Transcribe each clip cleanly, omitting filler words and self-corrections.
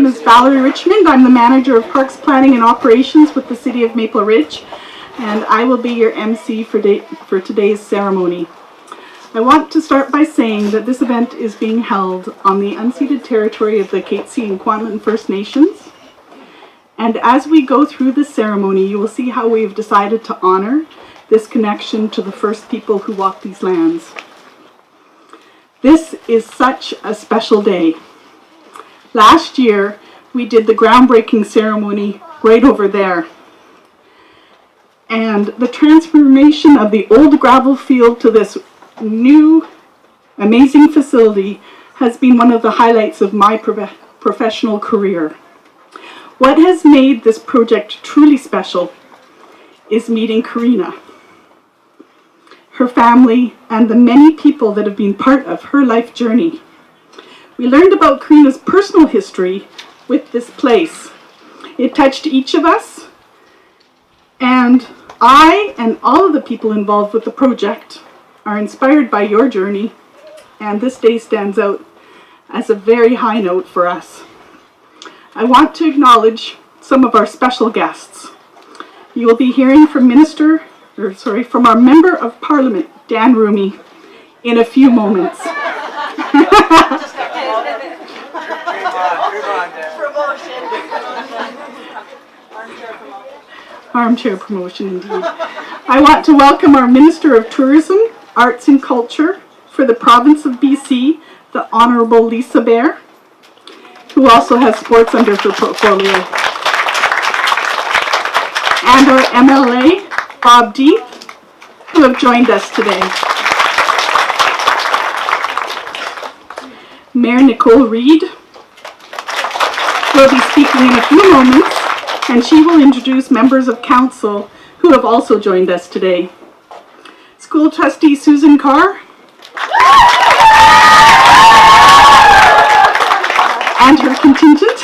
is Valerie Richmond. I'm the Manager of Parks Planning and Operations with the City of Maple Ridge, and I will be your MC for today's ceremony. I want to start by saying that this event is being held on the unceded territory of the Katzie and Kwantlen First Nations. And as we go through this ceremony, you will see how we've decided to honor this connection to the first people who walked these lands. This is such a special day. Last year, we did the groundbreaking ceremony right over there. And the transformation of the old gravel field to this new, amazing facility has been one of the highlights of my professional career. What has made this project truly special is meeting Karina, her family, and the many people that have been part of her life journey. We learned about Karina's personal history with this place. It touched each of us, and I and all of the people involved with the project are inspired by your journey, and this day stands out as a very high note for us. I want to acknowledge some of our special guests. You will be hearing from from our Member of Parliament, Dan Ruimy, in a few moments. Armchair promotion, indeed. I want to welcome our Minister of Tourism, Arts and Culture for the province of BC, the Honourable Lisa Bear, who also has sports under her portfolio. And our MLA, Bob Deep, who have joined us today. Mayor Nicole Reid will be speaking in a few moments, and she will introduce members of council who have also joined us today. School trustee Susan Carr and her contingent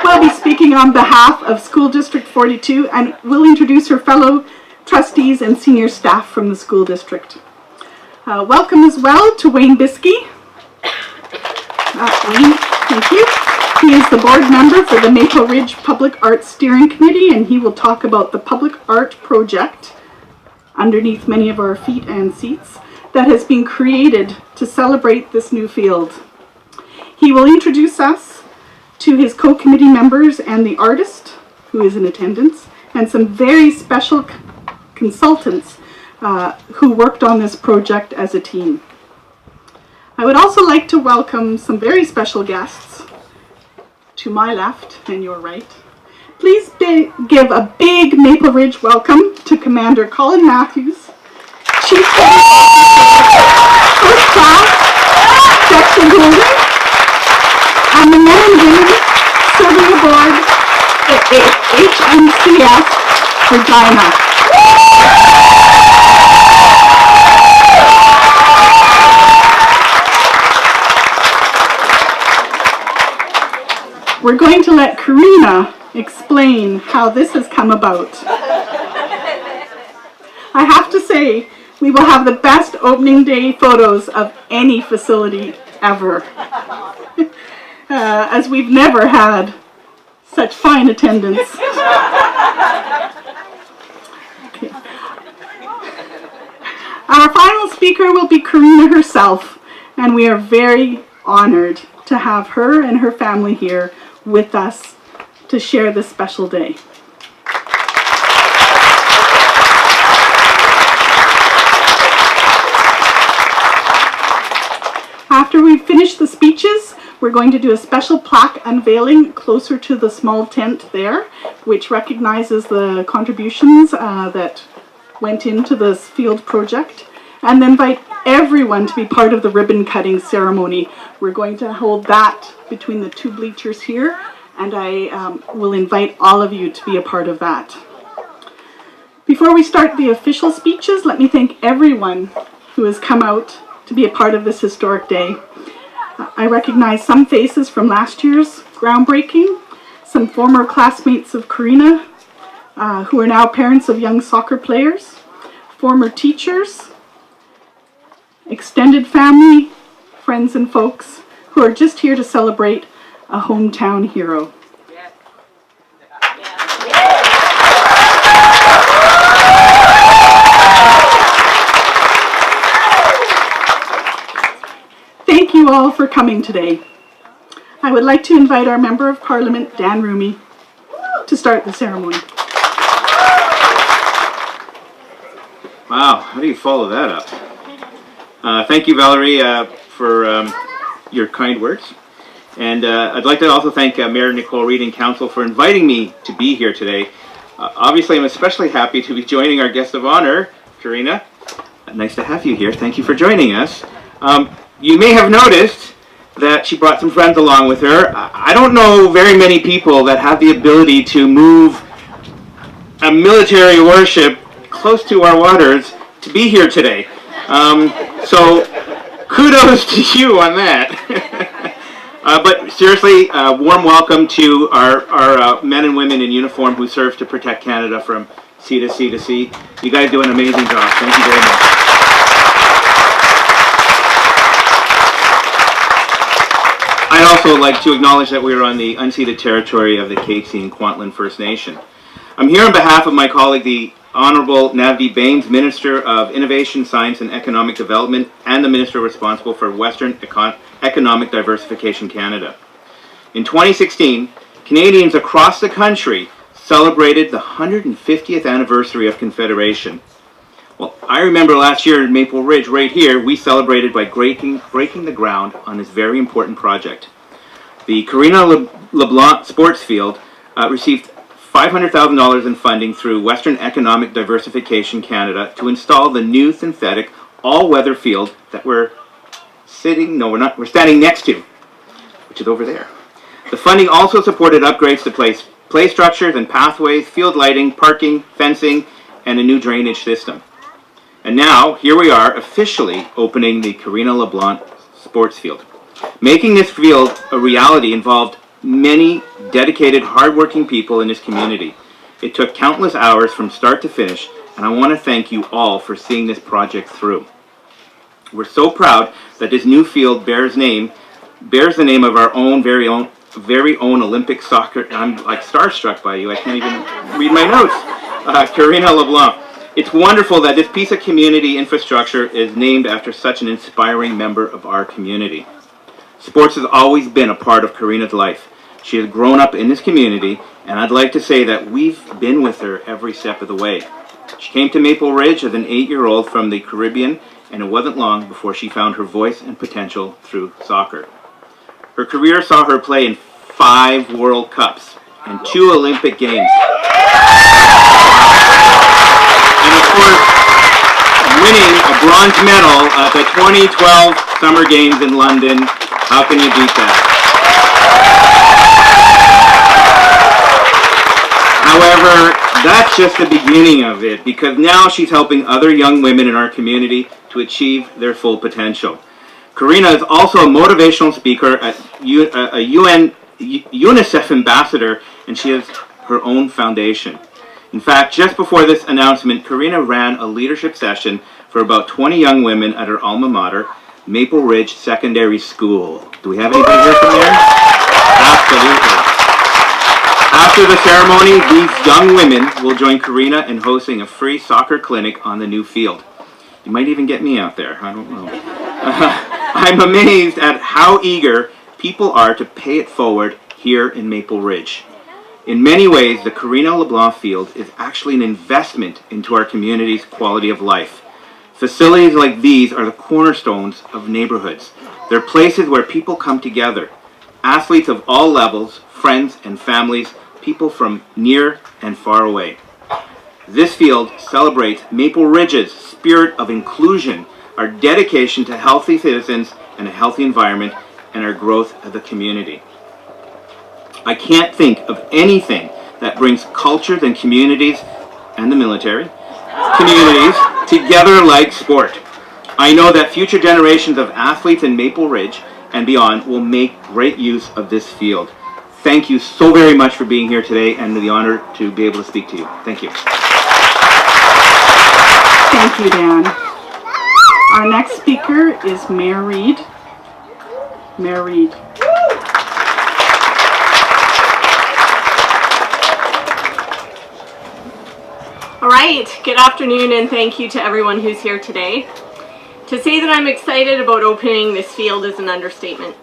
will be speaking on behalf of School District 42 and will introduce her fellow trustees and senior staff from the school district. Welcome as well to Wayne Biskey. Wayne, thank you. He is the board member for the Maple Ridge Public Arts Steering Committee, and he will talk about the public art project underneath many of our feet and seats that has been created to celebrate this new field. He will introduce us to his co-committee members and the artist who is in attendance, and some very special consultants who worked on this project as a team. I would also like to welcome some very special guests to my left and your right. Please give a big Maple Ridge welcome to Commander Colin Matthews, Chief First Class Section Holder, and the men and women serving aboard the HMCS Regina. We're going to let Karina explain how this has come about. I have to say, we will have the best opening day photos of any facility ever, as we've never had such fine attendance. Okay. Our final speaker will be Karina herself, and we are very honored to have her and her family here with us to share this special day. After we finish the speeches, we're going to do a special plaque unveiling closer to the small tent there, which recognizes the contributions that went into this field project, and then invite everyone to be part of the ribbon cutting ceremony. We're going to hold that between the two bleachers here, and I will invite all of you to be a part of that. Before we start the official speeches, let me thank everyone who has come out to be a part of this historic day. I recognize some faces from last year's groundbreaking, some former classmates of Karina, who are now parents of young soccer players, former teachers, extended family, friends and folks who are just here to celebrate a hometown hero. Thank you all for coming today. I would like to invite our Member of Parliament, Dan Ruimy, to start the ceremony. Wow, how do you follow that up? Thank you, Valerie, for your kind words. And I'd like to also thank Mayor Nicole Reid and Council for inviting me to be here today. Obviously, I'm especially happy to be joining our guest of honor, Karina. Nice to have you here. Thank you for joining us. You may have noticed that she brought some friends along with her. I don't know very many people that have the ability to move a military warship close to our waters to be here today. So kudos to you on that. But seriously, warm welcome to our men and women in uniform who serve to protect Canada from sea to sea to sea. You guys do an amazing job. Thank you very much. I'd also like to acknowledge that we are on the unceded territory of the Katzie and Kwantlen First Nation. I'm here on behalf of my colleague, the Honourable Navdeep Bains, Minister of Innovation, Science and Economic Development, and the Minister responsible for Western Economic Diversification Canada. In 2016, Canadians across the country celebrated the 150th anniversary of Confederation. Well, I remember last year in Maple Ridge, right here, we celebrated by breaking the ground on this very important project. The Karina LeBlanc sports field received $500,000 in funding through Western Economic Diversification Canada to install the new synthetic all-weather field that we're standing next to, which is over there. The funding also supported upgrades to play structures and pathways, field lighting, parking, fencing, and a new drainage system. And now, here we are officially opening the Karina LeBlanc sports field. Making this field a reality involved many dedicated, hardworking people in this community. It took countless hours from start to finish, and I want to thank you all for seeing this project through. We're so proud that this new field bears the name of our very own Olympic soccer. I'm like starstruck by you. I can't even read my notes. Karina LeBlanc. It's wonderful that this piece of community infrastructure is named after such an inspiring member of our community. Sports has always been a part of Karina's life. She has grown up in this community, and I'd like to say that we've been with her every step of the way. She came to Maple Ridge as an 8-year-old from the Caribbean, and it wasn't long before she found her voice and potential through soccer. Her career saw her play in 5 World Cups and 2 Olympic Games. And of course, winning a bronze medal at the 2012 Summer Games in London. How can you beat that? However, that's just the beginning of it, because now she's helping other young women in our community to achieve their full potential. Karina is also a motivational speaker, a UNICEF ambassador, and she has her own foundation. In fact, just before this announcement, Karina ran a leadership session for about 20 young women at her alma mater, Maple Ridge Secondary School. Do we have anybody here from there? Absolutely. After the ceremony, these young women will join Karina in hosting a free soccer clinic on the new field. You might even get me out there, I don't know. I'm amazed at how eager people are to pay it forward here in Maple Ridge. In many ways, the Karina LeBlanc field is actually an investment into our community's quality of life. Facilities like these are the cornerstones of neighborhoods. They're places where people come together. Athletes of all levels, friends and families, people from near and far away. This field celebrates Maple Ridge's spirit of inclusion, our dedication to healthy citizens and a healthy environment, and our growth as a community. I can't think of anything that brings cultures and communities, and the military, communities together like sport. I know that future generations of athletes in Maple Ridge and beyond will make great use of this field. Thank you so very much for being here today and the honor to be able to speak to you. Thank you. Thank you, Dan. Our next speaker is Mayor Reid. Mayor Reid. right, good afternoon and thank you to everyone who's here today. To say that I'm excited about opening this field is an understatement.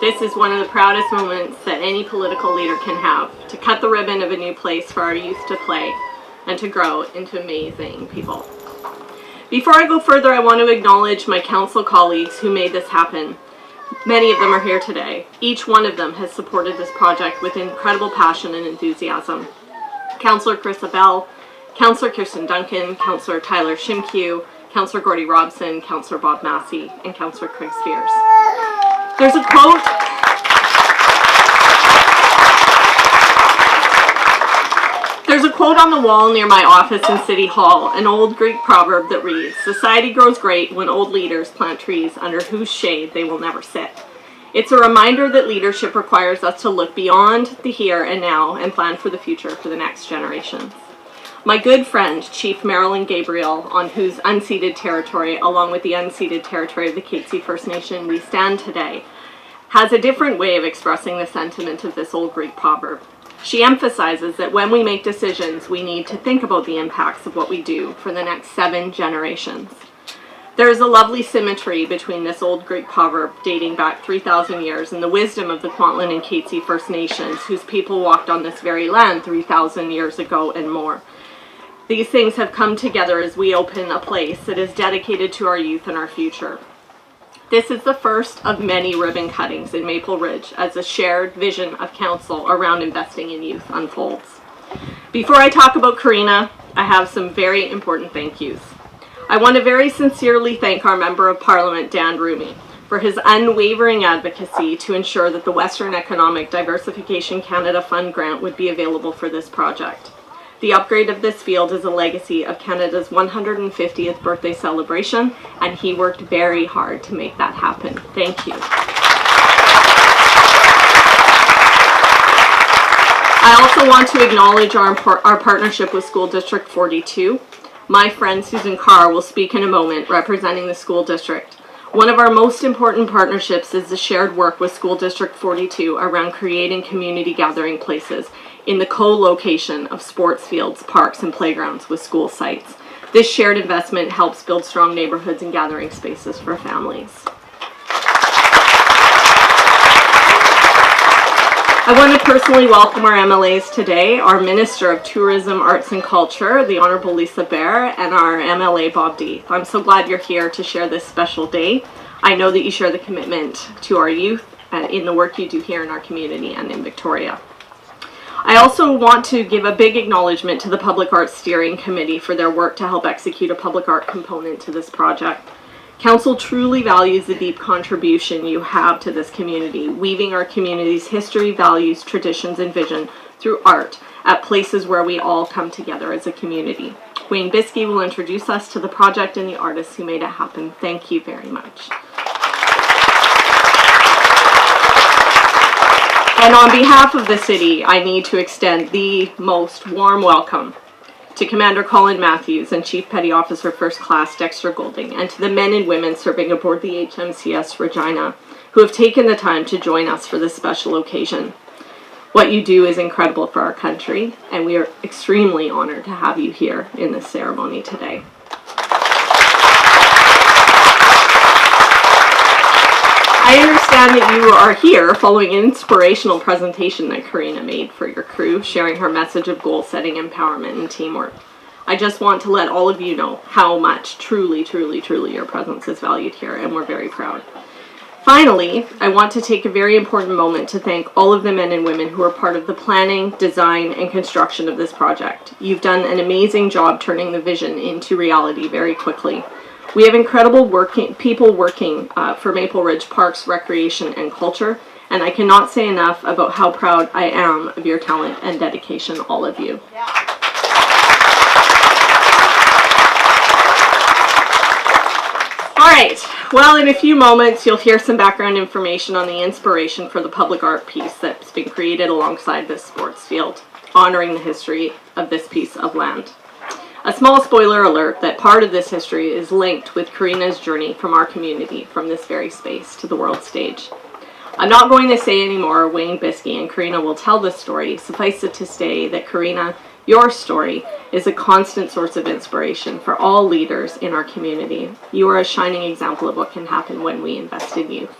This is one of the proudest moments that any political leader can have, to cut the ribbon of a new place for our youth to play and to grow into amazing people. Before I go further, I want to acknowledge my council colleagues who made this happen. Many of them are here today. Each one of them has supported this project with incredible passion and enthusiasm. Councillor Chris Abell, Councillor Kirsten Duncan, Councillor Tyler Shimkew, Councillor Gordy Robson, Councillor Bob Massey, and Councillor Craig Spears. There's a quote. There's a quote on the wall near my office in City Hall, an old Greek proverb that reads, "Society grows great when old leaders plant trees under whose shade they will never sit." It's a reminder that leadership requires us to look beyond the here and now and plan for the future for the next generations. My good friend, Chief Marilyn Gabriel, on whose unceded territory, along with the unceded territory of the Katzie First Nation we stand today, has a different way of expressing the sentiment of this old Greek proverb. She emphasizes that when we make decisions, we need to think about the impacts of what we do for the next 7 generations. There is a lovely symmetry between this old Greek proverb dating back 3,000 years and the wisdom of the Kwantlen and Katzie First Nations, whose people walked on this very land 3,000 years ago and more. These things have come together as we open a place that is dedicated to our youth and our future. This is the first of many ribbon cuttings in Maple Ridge as a shared vision of council around investing in youth unfolds. Before I talk about Karina, I have some very important thank yous. I want to very sincerely thank our Member of Parliament, Dan Ruimy, for his unwavering advocacy to ensure that the Western Economic Diversification Canada Fund grant would be available for this project. The upgrade of this field is a legacy of Canada's 150th birthday celebration, and he worked very hard to make that happen. Thank you. I also want to acknowledge our partnership with School District 42. My friend Susan Carr will speak in a moment representing the school district. One of our most important partnerships is the shared work with School District 42 around creating community gathering places in the co-location of sports fields, parks, and playgrounds with school sites. This shared investment helps build strong neighborhoods and gathering spaces for families. I want to personally welcome our MLAs today, our Minister of Tourism, Arts and Culture, the Honourable Lisa Bear, and our MLA, Bob Deeth. I'm so glad you're here to share this special day. I know that you share the commitment to our youth in the work you do here in our community and in Victoria. I also want to give a big acknowledgement to the Public Arts Steering Committee for their work to help execute a public art component to this project. Council truly values the deep contribution you have to this community, weaving our community's history, values, traditions, and vision through art at places where we all come together as a community. Wayne Biskey will introduce us to the project and the artists who made it happen. Thank you very much. And on behalf of the city, I need to extend the most warm welcome to Commander Colin Matthews and Chief Petty Officer First Class Dexter Golding, and to the men and women serving aboard the HMCS Regina, who have taken the time to join us for this special occasion. What you do is incredible for our country, and we are extremely honored to have you here in this ceremony today. I understand that you are here following an inspirational presentation that Karina made for your crew, sharing her message of goal setting, empowerment, and teamwork. I just want to let all of you know how much truly your presence is valued here, and we're very proud. Finally, I want to take a very important moment to thank all of the men and women who are part of the planning, design, and construction of this project. You've done an amazing job turning the vision into reality very quickly. We have incredible people working for Maple Ridge Parks, Recreation, and Culture, and I cannot say enough about how proud I am of your talent and dedication, all of you. Yeah. All right, well, in a few moments, you'll hear some background information on the inspiration for the public art piece that's been created alongside this sports field, honoring the history of this piece of land. A small spoiler alert that part of this history is linked with Karina's journey from our community, from this very space to the world stage. I'm not going to say any more. Wayne Biskey and Karina will tell the story. Suffice it to say that Karina, your story is a constant source of inspiration for all leaders in our community. You are a shining example of what can happen when we invest in youth.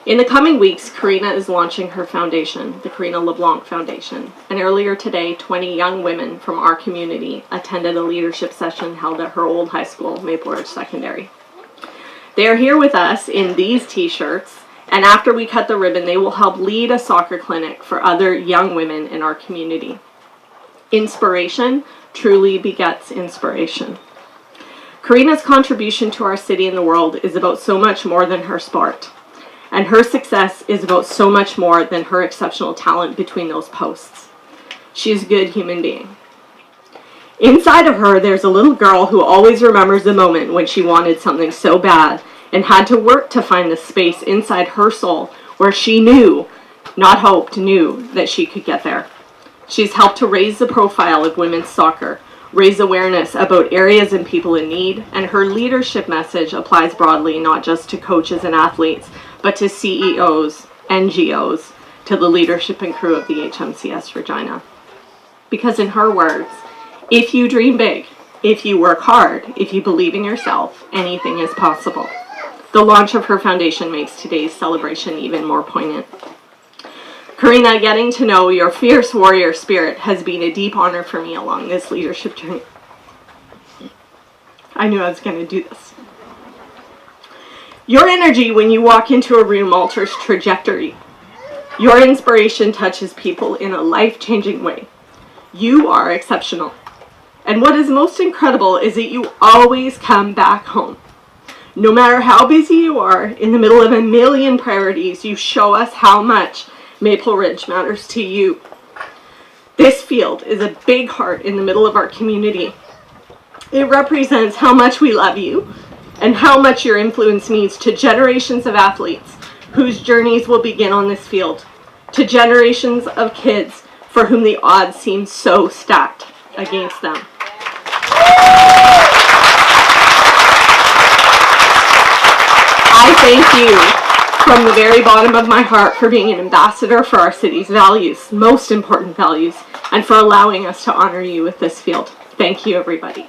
In the coming weeks, Karina is launching her foundation, the Karina LeBlanc Foundation. And earlier today, 20 young women from our community attended a leadership session held at her old high school, Maple Ridge Secondary. They are here with us in these t-shirts, and after we cut the ribbon, they will help lead a soccer clinic for other young women in our community. Inspiration truly begets inspiration. Karina's contribution to our city and the world is about so much more than her sport. And her success is about so much more than her exceptional talent between those posts. She is a good human being. Inside of her, there's a little girl who always remembers the moment when she wanted something so bad and had to work to find the space inside her soul where she knew, not hoped, knew that she could get there. She's helped to raise the profile of women's soccer, raise awareness about areas and people in need, and her leadership message applies broadly not just to coaches and athletes, but to CEOs, NGOs, to the leadership and crew of the HMCS Regina. Because in her words, if you dream big, if you work hard, if you believe in yourself, anything is possible. The launch of her foundation makes today's celebration even more poignant. Karina, getting to know your fierce warrior spirit has been a deep honor for me along this leadership journey. I knew I was going to do this. Your energy when you walk into a room alters trajectory. Your inspiration touches people in a life-changing way. You are exceptional. And what is most incredible is that you always come back home. No matter how busy you are, in the middle of a million priorities, you show us how much Maple Ridge matters to you. This field is a big heart in the middle of our community. It represents how much we love you and how much your influence means to generations of athletes whose journeys will begin on this field, to generations of kids for whom the odds seem so stacked against them. I thank you from the very bottom of my heart for being an ambassador for our city's values, most important values, and for allowing us to honor you with this field. Thank you, everybody.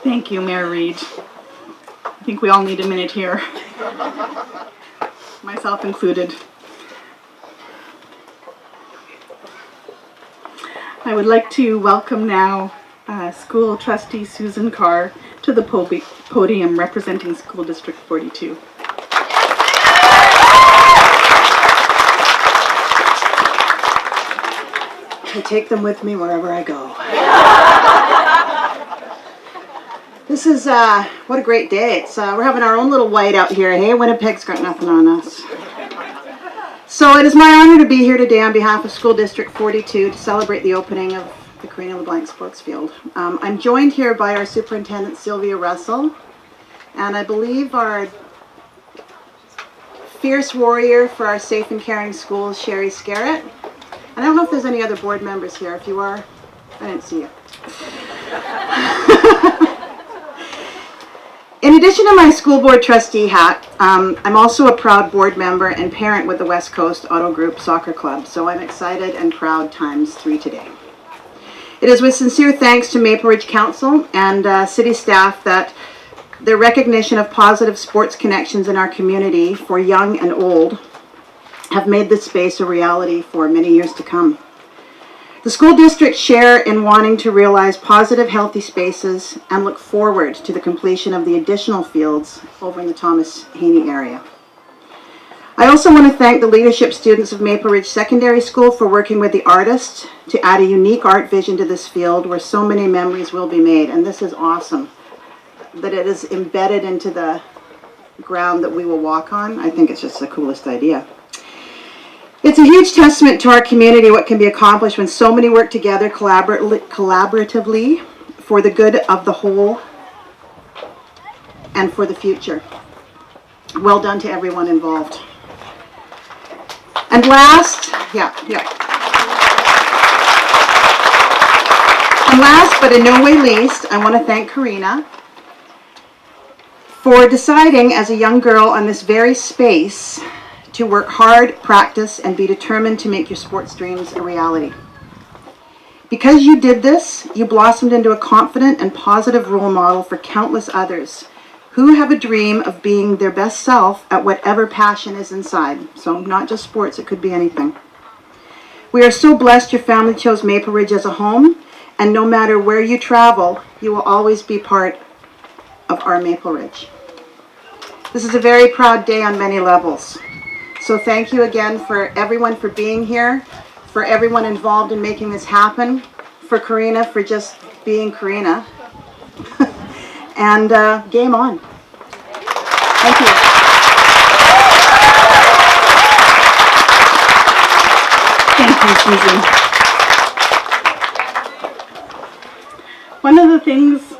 Thank you, Mayor Reid. I think we all need a minute here, myself included. I would like to welcome now School Trustee Susan Carr to the podium representing School District 42. I take them with me wherever I go. This is, what a great day. It's we're having our own little white out here. Hey, Winnipeg's got nothing on us. So it is my honor to be here today on behalf of School District 42 to celebrate the opening of the Karina LeBlanc Sports Field. I'm joined here by our Superintendent Sylvia Russell, and I believe our fierce warrior for our safe and caring schools, Sherry Scarrett. I don't know if there's any other board members here. If you are, I didn't see you. In addition to my school board trustee hat, I'm also a proud board member and parent with the West Coast Auto Group Soccer Club, so I'm excited and proud times 3 today. It is with sincere thanks to Maple Ridge Council and city staff that their recognition of positive sports connections in our community for young and old have made this space a reality for many years to come. The school districts share in wanting to realize positive, healthy spaces and look forward to the completion of the additional fields over in the Thomas Haney area. I also want to thank the leadership students of Maple Ridge Secondary School for working with the artists to add a unique art vision to this field where so many memories will be made. And this is awesome that it is embedded into the ground that we will walk on. I think it's just the coolest idea. It's a huge testament to our community what can be accomplished when so many work together collaboratively for the good of the whole and for the future. Well done to everyone involved. And last, And last but in no way least, I want to thank Karina for deciding as a young girl on this very space to work hard, practice, and be determined to make your sports dreams a reality. Because you did this, you blossomed into a confident and positive role model for countless others who have a dream of being their best self at whatever passion is inside. So not just sports, it could be anything. We are so blessed your family chose Maple Ridge as a home, and no matter where you travel, you will always be part of our Maple Ridge. This is a very proud day on many levels. So thank you again for everyone for being here, for everyone involved in making this happen, for Karina for just being Karina. And game on. Thank you. Thank you, Susan. One of the things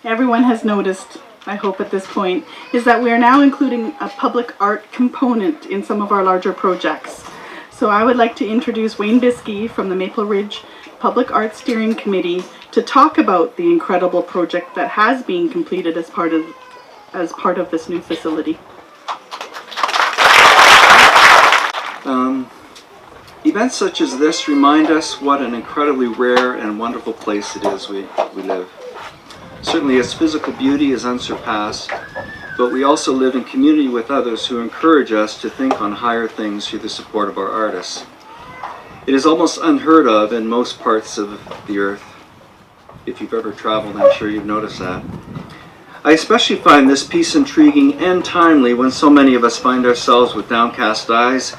everyone has noticed, I hope at this point, is that we are now including a public art component in some of our larger projects. So I would like to introduce Wayne Biskey from the Maple Ridge Public Art Steering Committee to talk about the incredible project that has been completed as part of this new facility. Events such as this remind us what an incredibly rare and wonderful place it is we live. Certainly its physical beauty is unsurpassed, but we also live in community with others who encourage us to think on higher things through the support of our artists. It is almost unheard of in most parts of the earth. If you've ever traveled, I'm sure you've noticed that. I especially find this piece intriguing and timely when so many of us find ourselves with downcast eyes.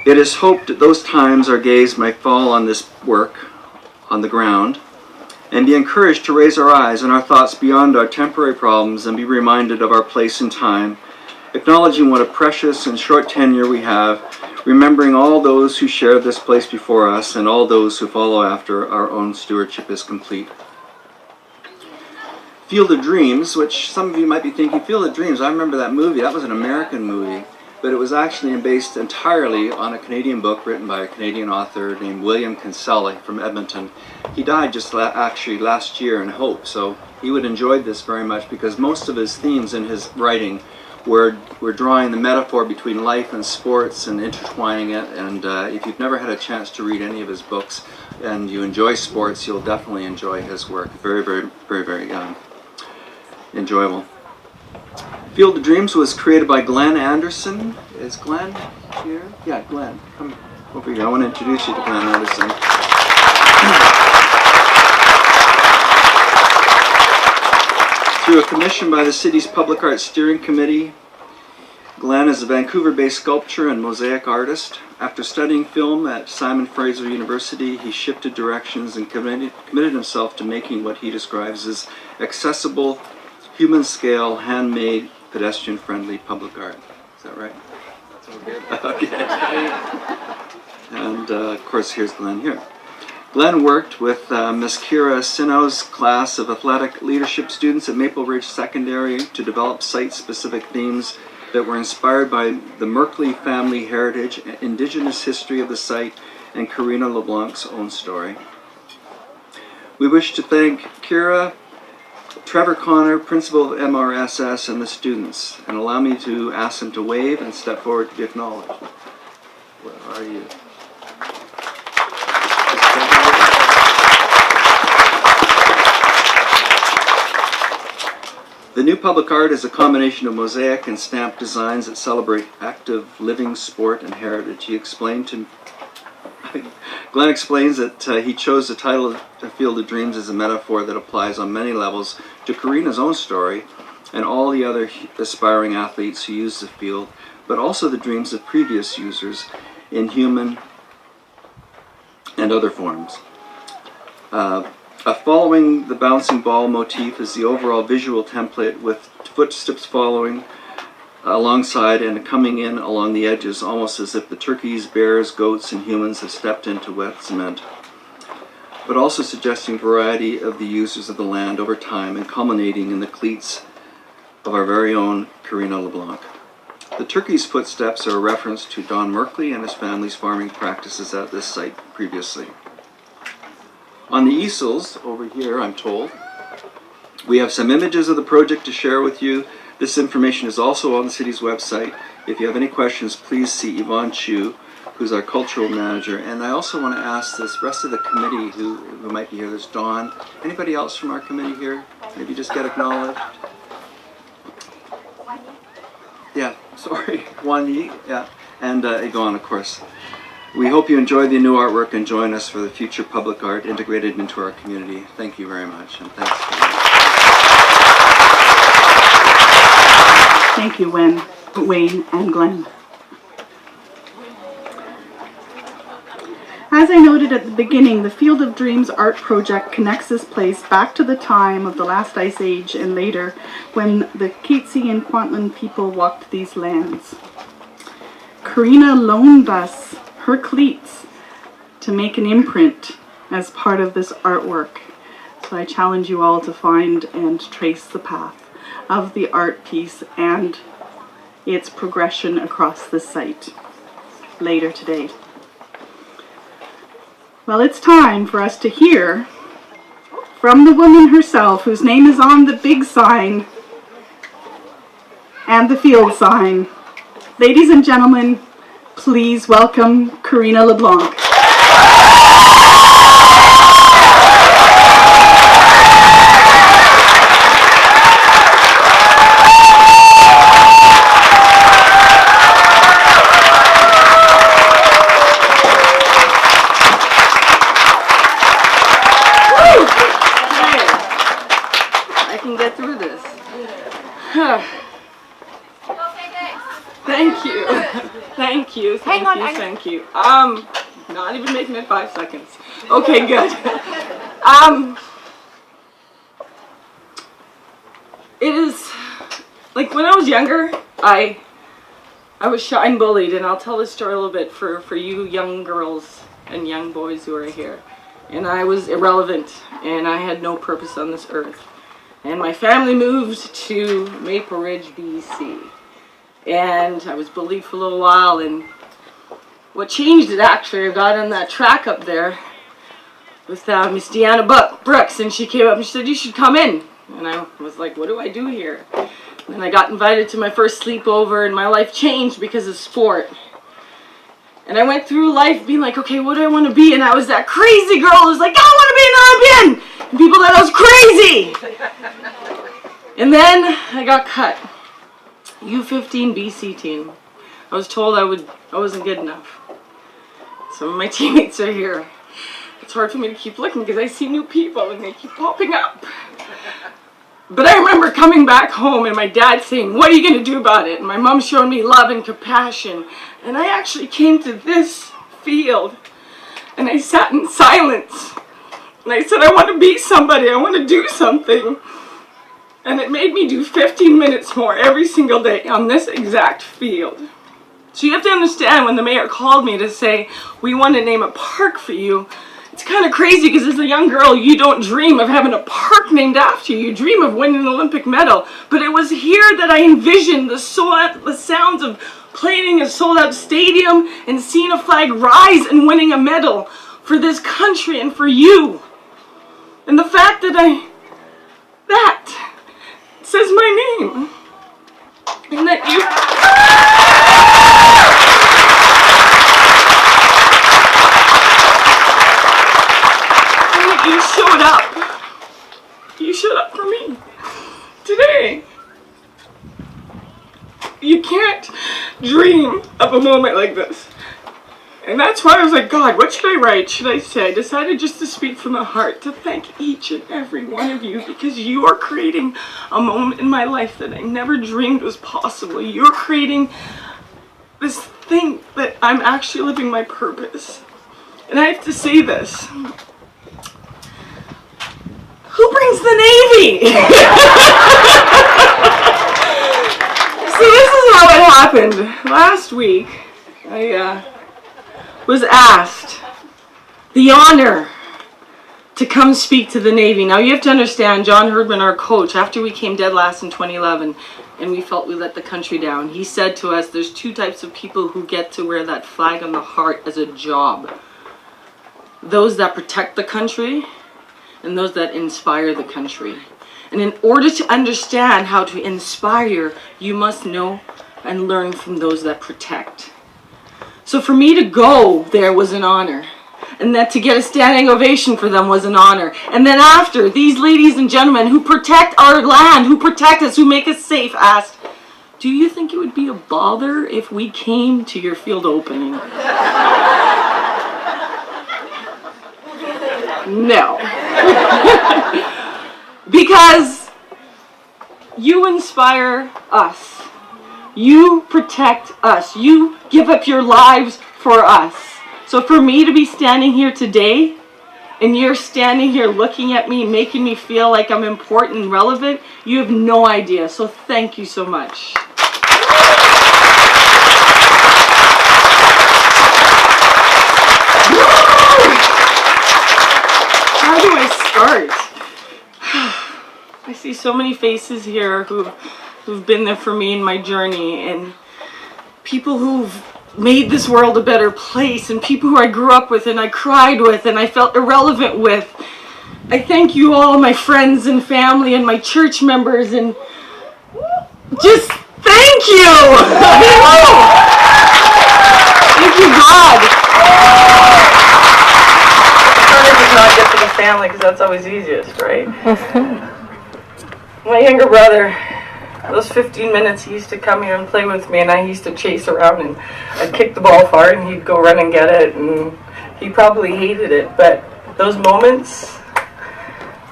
It is hoped that those times our gaze may fall on this work on the ground and be encouraged to raise our eyes and our thoughts beyond our temporary problems and be reminded of our place in time, acknowledging what a precious and short tenure we have, remembering all those who shared this place before us and all those who follow after our own stewardship is complete. Field of Dreams, which some of you might be thinking, Field of Dreams, I remember that movie. That was an American movie, but it was actually based entirely on a Canadian book written by a Canadian author named William Kinsella from Edmonton. He died just actually last year in Hope, so he would enjoy this very much because most of his themes in his writing were drawing the metaphor between life and sports and intertwining it. And if you've never had a chance to read any of his books and you enjoy sports, you'll definitely enjoy his work. Very, very, very, very enjoyable. Field of Dreams was created by Glenn Anderson. Is Glenn here? Yeah, Glenn, come over here. I want to introduce you to Glenn Anderson. Through a commission by the city's Public Art Steering Committee, Glenn is a Vancouver-based sculptor and mosaic artist. After studying film at Simon Fraser University, he shifted directions and committed himself to making what he describes as accessible, human-scale, handmade, pedestrian-friendly public art. Is that right? That's all good. Okay. And of course, here's Glenn here. Glenn worked with Ms. Kira Sinow's class of athletic leadership students at Maple Ridge Secondary to develop site-specific themes that were inspired by the Merkley family heritage, indigenous history of the site, and Karina LeBlanc's own story. We wish to thank Kira, Trevor Connor, principal of MRSS, and the students, and allow me to ask them to wave and step forward to be acknowledged. Where are you? The new public art is a combination of mosaic and stamp designs that celebrate active, living sport and heritage. Glenn explains that he chose the title of Field of Dreams as a metaphor that applies on many levels to Karina's own story and all the other aspiring athletes who use the field, but also the dreams of previous users in human and other forms. Following the bouncing ball motif is the overall visual template with footsteps following alongside and coming in along the edges, almost as if the turkeys, bears, goats, and humans have stepped into wet cement, but also suggesting variety of the users of the land over time and culminating in the cleats of our very own Karina LeBlanc. The turkey's footsteps are a reference to Don Merkley and his family's farming practices at this site previously. On the easels over here, I'm told, we have some images of the project to share with you. This information is also on the city's website. If you have any questions, please see Yvonne Chu, who's our cultural manager. And I also want to ask this rest of the committee who might be here. There's Dawn. Anybody else from our committee here? Maybe just get acknowledged. Yeah, sorry. Juan Yi, yeah. And Yvonne, of course. We hope you enjoy the new artwork and join us for the future public art integrated into our community. Thank you very much, and thanks. Thank you, Wayne and Glenn. As I noted at the beginning, the Field of Dreams art project connects this place back to the time of the last ice age and later, when the Katzie and Kwantlen people walked these lands. Karina loaned us her cleats to make an imprint as part of this artwork. So I challenge you all to find and trace the path of the art piece and its progression across the site later today. Well, it's time for us to hear from the woman herself, whose name is on the big sign and the field sign. Ladies and gentlemen, please welcome Karina LeBlanc. I can get through this. Thank you. Thank you. Thank you. Not even making it 5 seconds. Okay, good. It is like when I was younger, I was shy and bullied, and I'll tell this story a little bit for you young girls and young boys who are here. And I was irrelevant, and I had no purpose on this earth. And my family moved to Maple Ridge, BC. And I was bullied for a little while, and what changed it actually, I got on that track up there with Miss Deanna Brooks, and she came up and she said, "You should come in." And I was like, what do I do here? And I got invited to my first sleepover, and my life changed because of sport. And I went through life being like, okay, what do I want to be? And I was that crazy girl who was like, I want to be an Olympian! And people thought I was crazy! And then I got cut. U15 BC team. I was told I wasn't good enough. Some of my teammates are here. It's hard for me to keep looking because I see new people and they keep popping up. But I remember coming back home and my dad saying, "What are you going to do about it?" And my mom showing me love and compassion. And I actually came to this field and I sat in silence. And I said, I want to be somebody. I want to do something. And it made me do 15 minutes more every single day on this exact field. So you have to understand, when the mayor called me to say, we want to name a park for you, it's kind of crazy because as a young girl, you don't dream of having a park named after you. You dream of winning an Olympic medal. But it was here that I envisioned the sounds of playing in a sold-out stadium and seeing a flag rise and winning a medal for this country and for you. And the fact that that says my name. And that you... You showed up. You showed up for me today. You can't dream of a moment like this. And that's why I was like, God, what should I write? Should I say? I decided just to speak from the heart, to thank each and every one of you, because you are creating a moment in my life that I never dreamed was possible. You're creating this thing that I'm actually living my purpose. And I have to say this. Who brings the Navy? So this is how it happened. Last week, I was asked the honor to come speak to the Navy. Now you have to understand, John Herdman, our coach, after we came dead last in 2011, and we felt we let the country down, he said to us, there's two types of people who get to wear that flag on the heart as a job. Those that protect the country, and those that inspire the country. And in order to understand how to inspire, you must know and learn from those that protect. So for me to go there was an honor. And that to get a standing ovation for them was an honor. And then after, these ladies and gentlemen who protect our land, who protect us, who make us safe, asked, do you think it would be a bother if we came to your field opening? No. Because you inspire us. You protect us. You give up your lives for us. So for me to be standing here today, and you're standing here looking at me, making me feel like I'm important and relevant, you have no idea. So thank you so much. How do I start? I see so many faces here who've been there for me in my journey, and people who've made this world a better place, and people who I grew up with and I cried with and I felt irrelevant with. I thank you all, my friends and family and my church members, and just thank you! Thank you, God! Sorry to not get to the family, because that's always easiest, right? My younger brother, those 15 minutes he used to come here and play with me, and I used to chase around, and I'd kick the ball far and he'd go run and get it, and he probably hated it, but those moments,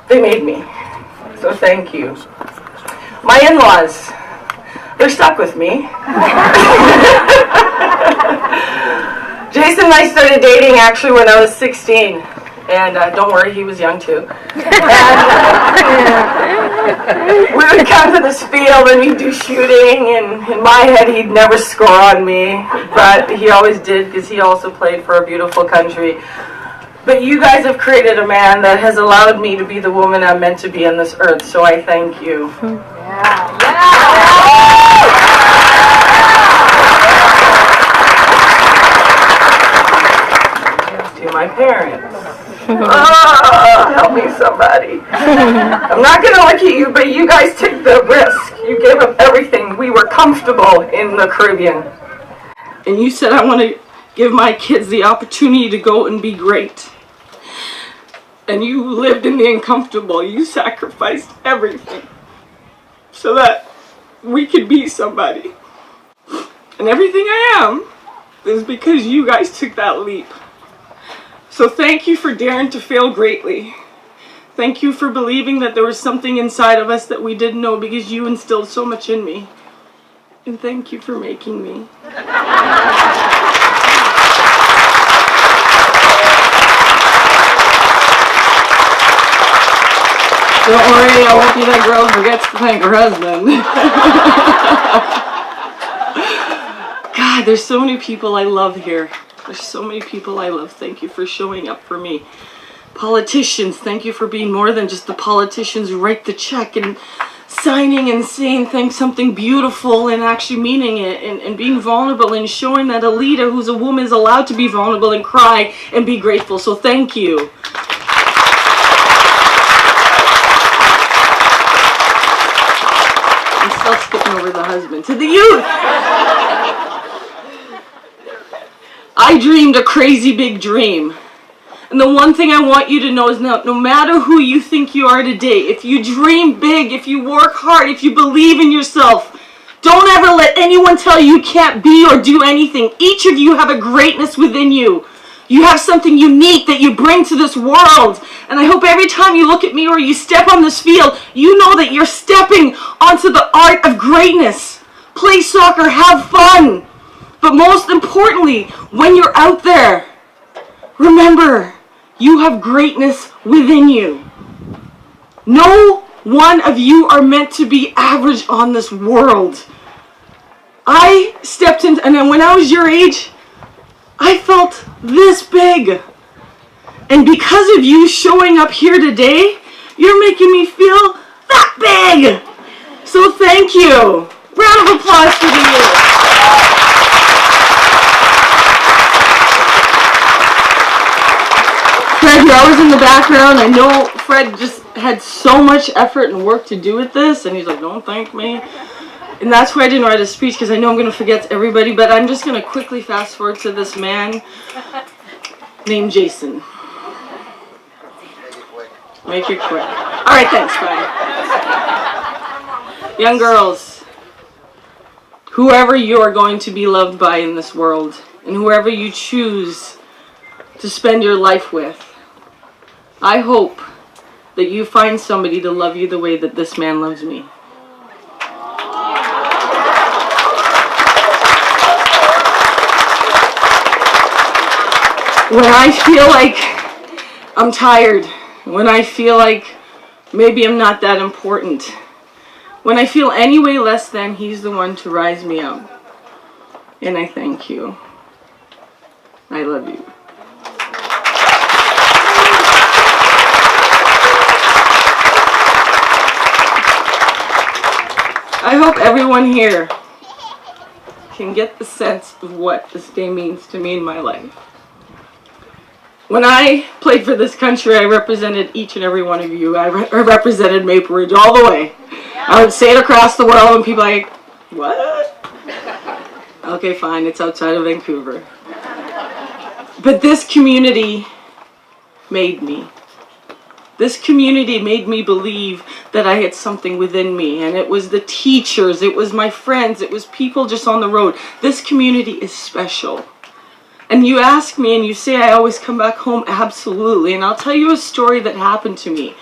they made me. So thank you. My in-laws, they're stuck with me. Jason and I started dating actually when I was 16. And don't worry, he was young too. And we would come to this field and we'd do shooting, and in my head he'd never score on me, but he always did because he also played for a beautiful country. But you guys have created a man that has allowed me to be the woman I'm meant to be on this earth, so I thank you. To my parents. Oh, help me somebody. I'm not going to look at you, but you guys took the risk. You gave up everything. We were comfortable in the Caribbean. And you said, I want to give my kids the opportunity to go and be great. And you lived in the uncomfortable. You sacrificed everything so that we could be somebody. And everything I am is because you guys took that leap. So thank you for daring to fail greatly. Thank you for believing that there was something inside of us that we didn't know, because you instilled so much in me. And thank you for making me. Don't worry, I won't be that girl who forgets to thank her husband. God, there's so many people I love here. There's so many people I love. Thank you for showing up for me. Politicians, thank you for being more than just the politicians who write the check and signing and saying something beautiful and actually meaning it, and being vulnerable and showing that a leader who's a woman is allowed to be vulnerable and cry and be grateful. So thank you. I'm still skipping over the husband. To the youth! I dreamed a crazy big dream. And the one thing I want you to know is no matter who you think you are today, if you dream big, if you work hard, if you believe in yourself, don't ever let anyone tell you you can't be or do anything. Each of you have a greatness within you. You have something unique that you bring to this world. And I hope every time you look at me or you step on this field, you know that you're stepping onto the art of greatness. Play soccer, have fun. But most importantly, when you're out there, remember, you have greatness within you. No one of you are meant to be average on this world. I stepped in, and when I was your age, I felt this big. And because of you showing up here today, you're making me feel that big. So thank you. Round of applause for the youth. Fred, you're always in the background. I know Fred just had so much effort and work to do with this, and he's like, don't thank me. And that's why I didn't write a speech, because I know I'm going to forget everybody, but I'm just going to quickly fast forward to this man named Jason. Make it quick. All right, thanks, bye. Young girls, whoever you are going to be loved by in this world, and whoever you choose to spend your life with, I hope that you find somebody to love you the way that this man loves me. When I feel like I'm tired, when I feel like maybe I'm not that important, when I feel any way less than, he's the one to rise me up. And I thank you. I love you. I hope everyone here can get the sense of what this day means to me in my life. When I played for this country, I represented each and every one of you. I represented Maple Ridge all the way. I would say it across the world and people are like, what? Okay, fine, it's outside of Vancouver. But this community made me. This community made me believe that I had something within me. And it was the teachers, it was my friends, it was people just on the road. This community is special. And you ask me and you say I always come back home, absolutely. And I'll tell you a story that happened to me.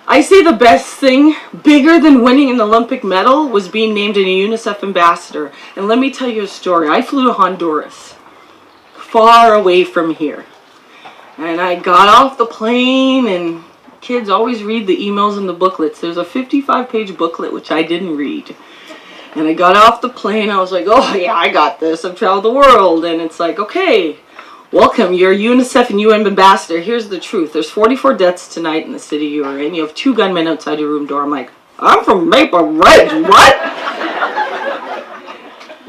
I say the best thing, bigger than winning an Olympic medal, was being named a UNICEF ambassador. And let me tell you a story. I flew to Honduras, far away from here. And I got off the plane, and kids always read the emails and the booklets. There's a 55-page booklet, which I didn't read. And I got off the plane, I was like, oh yeah, I got this, I've traveled the world. And it's like, okay, welcome, you're a UNICEF and UN ambassador. Here's the truth, there's 44 deaths tonight in the city you are in. You have 2 gunmen outside your room door. I'm like, I'm from Maple Ridge, what?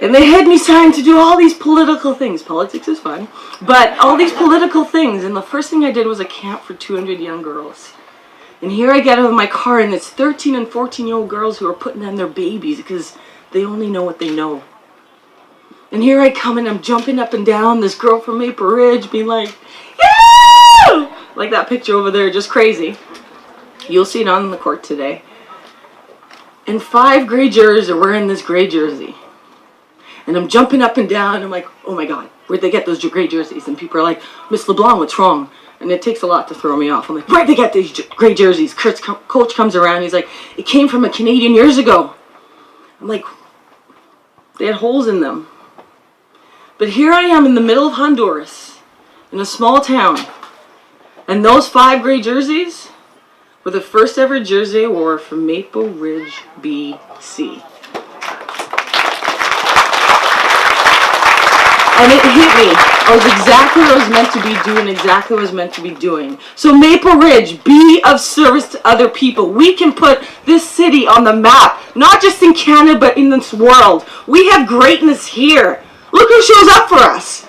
And they had me signed to do all these political things. Politics is fun. But all these political things. And the first thing I did was a camp for 200 young girls. And here I get out of my car, and it's 13 and 14-year-old girls who are putting down their babies because they only know what they know. And here I come, and I'm jumping up and down, this girl from Maple Ridge being like, yeah! Like that picture over there, just crazy. You'll see it on the court today. And 5 gray jurors are wearing this gray jersey. And I'm jumping up and down, and I'm like, oh my God, where'd they get those gray jerseys? And people are like, Miss LeBlanc, what's wrong? And it takes a lot to throw me off. I'm like, where'd they get these gray jerseys? Coach comes around, he's like, it came from a Canadian years ago. I'm like, they had holes in them. But here I am in the middle of Honduras, in a small town, and those 5 gray jerseys were the first ever jersey I wore from Maple Ridge, BC. And it hit me. I was exactly what I was meant to be doing, exactly what I was meant to be doing. So Maple Ridge, be of service to other people. We can put this city on the map, not just in Canada, but in this world. We have greatness here. Look who shows up for us.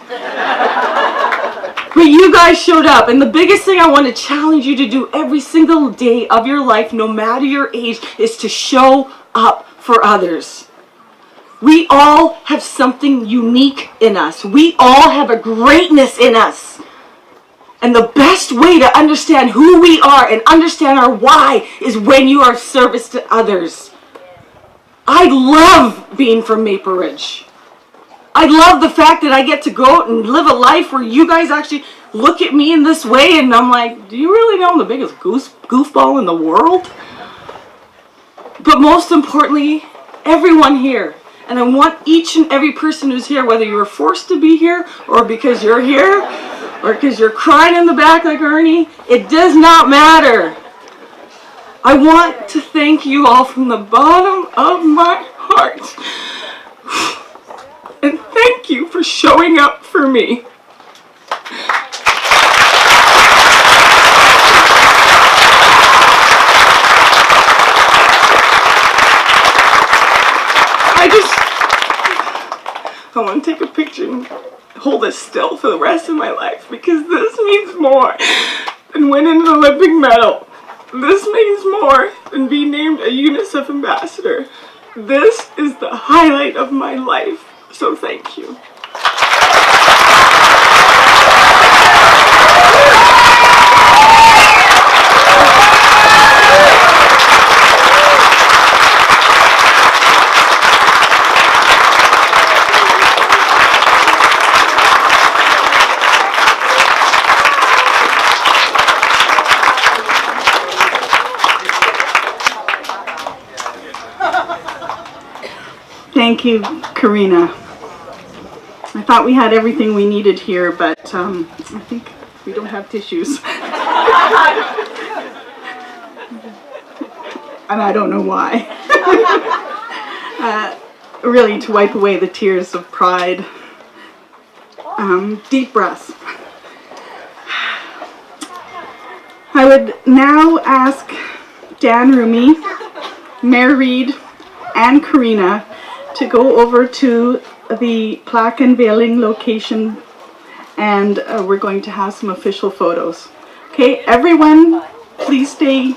But you guys showed up, and the biggest thing I want to challenge you to do every single day of your life, no matter your age, is to show up for others. We all have something unique in us. We all have a greatness in us. And the best way to understand who we are and understand our why is when you are of service to others. I love being from Maple Ridge. I love the fact that I get to go out and live a life where you guys actually look at me in this way, and I'm like, do you really know I'm the biggest goofball in the world? But most importantly, everyone here. And I want each and every person who's here, whether you were forced to be here, or because you're here, or because you're crying in the back like Ernie, it does not matter. I want to thank you all from the bottom of my heart. And thank you for showing up for me. I want to take a picture and hold it still for the rest of my life, because this means more than winning an Olympic medal. This means more than being named a UNICEF ambassador. This is the highlight of my life, so thank you. Thank you, Karina. I thought we had everything we needed here, but I think we don't have tissues. And I don't know why. Really, to wipe away the tears of pride. Deep breaths. I would now ask Dan Ruimy, Mayor Reed, and Karina to go over to the plaque unveiling location, and we're going to have some official photos. Okay, everyone, please stay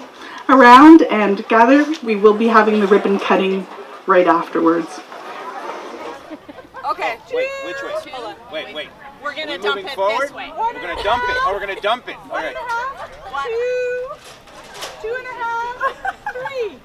around and gather. We will be having the ribbon cutting right afterwards. Okay. Wait, which way? Hold on. Wait. We're gonna We're dump moving it forward? this way. We're gonna dump it. Oh, we're gonna dump it. All right. 2.5, 2.5, 3.